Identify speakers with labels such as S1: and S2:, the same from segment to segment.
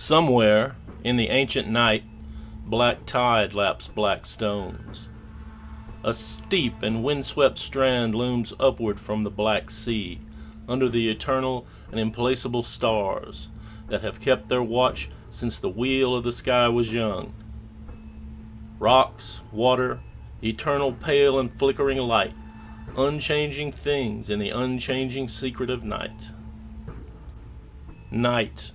S1: Somewhere, in the ancient night, black tide laps black stones. A steep and windswept strand looms upward from the black sea, under the eternal and implacable stars that have kept their watch since the wheel of the sky was young. Rocks, water, eternal pale and flickering light, unchanging things in the unchanging secret of night. Night.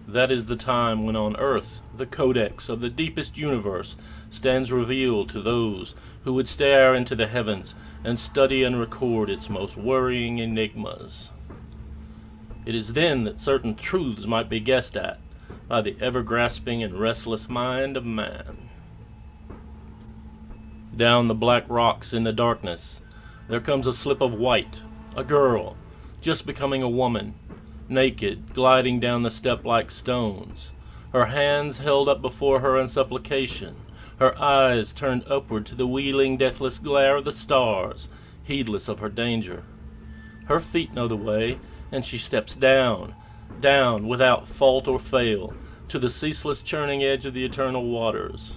S1: That is the time when on earth the codex of the deepest universe stands revealed to those who would stare into the heavens and study and record its most worrying enigmas. It is then that certain truths might be guessed at by the ever-grasping and restless mind of man. Down the black rocks in the darkness, there comes a slip of white, a girl, just becoming a woman, naked, gliding down the step-like stones, her hands held up before her in supplication, her eyes turned upward to the wheeling, deathless glare of the stars, heedless of her danger. Her feet know the way, and she steps down, down without fault or fail, to the ceaseless churning edge of the eternal waters,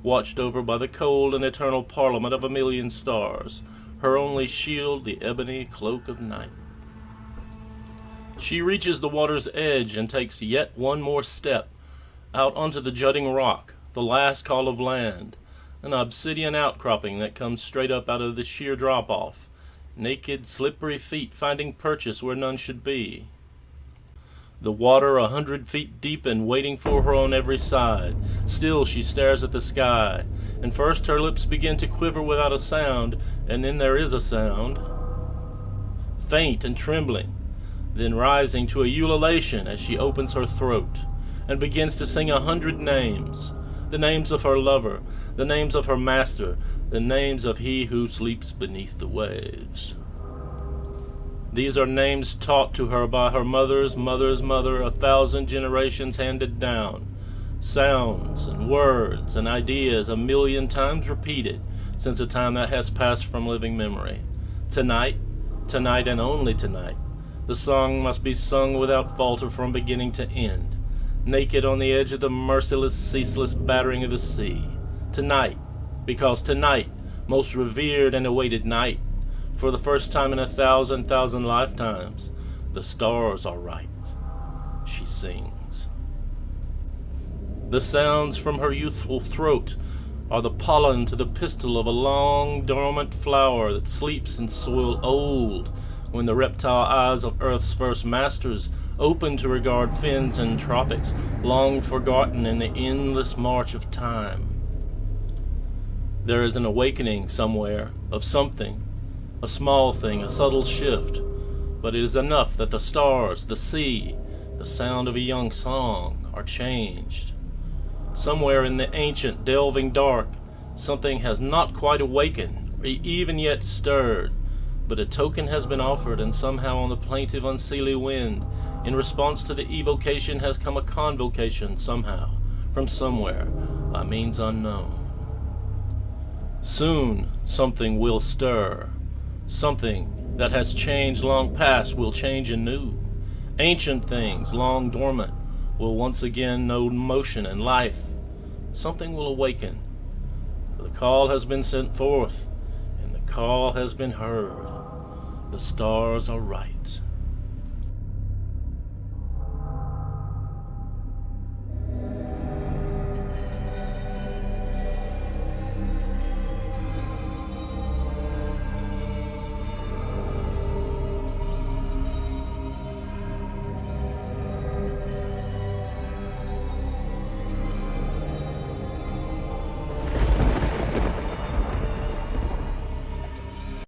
S1: watched over by the cold and eternal parliament of a million stars, her only shield the ebony cloak of night. She reaches the water's edge and takes yet one more step, out onto the jutting rock, the last call of land, an obsidian outcropping that comes straight up out of the sheer drop-off, naked, slippery feet finding purchase where none should be. The water 100 feet deep and waiting for her on every side. Still she stares at the sky, and first her lips begin to quiver without a sound, and then there is a sound. Faint and trembling, then rising to a ululation as she opens her throat, and begins to sing 100 names, the names of her lover, the names of her master, the names of he who sleeps beneath the waves. These are names taught to her by her mother's mother's mother, 1,000 generations handed down, sounds and words and ideas 1,000,000 times repeated since a time that has passed from living memory. Tonight, tonight and only tonight, the song must be sung without falter from beginning to end, naked on the edge of the merciless, ceaseless battering of the sea. Tonight, because tonight, most revered and awaited night, for the first time in 1,000,000 lifetimes, the stars are right. She sings. The sounds from her youthful throat are the pollen to the pistil of a long, dormant flower that sleeps in soil old, when the reptile eyes of Earth's first masters open to regard fens and tropics long forgotten in the endless march of time. There is an awakening somewhere of something, a small thing, a subtle shift, but it is enough that the stars, the sea, the sound of a young song are changed. Somewhere in the ancient, delving dark, something has not quite awakened, or even yet stirred, but a token has been offered, and somehow on the plaintive, unseelie wind, in response to the evocation has come a convocation somehow, from somewhere, by means unknown. Soon something will stir. Something that has changed long past will change anew. Ancient things, long dormant, will once again know motion and life. Something will awaken. The call has been sent forth, and the call has been heard. The stars are right.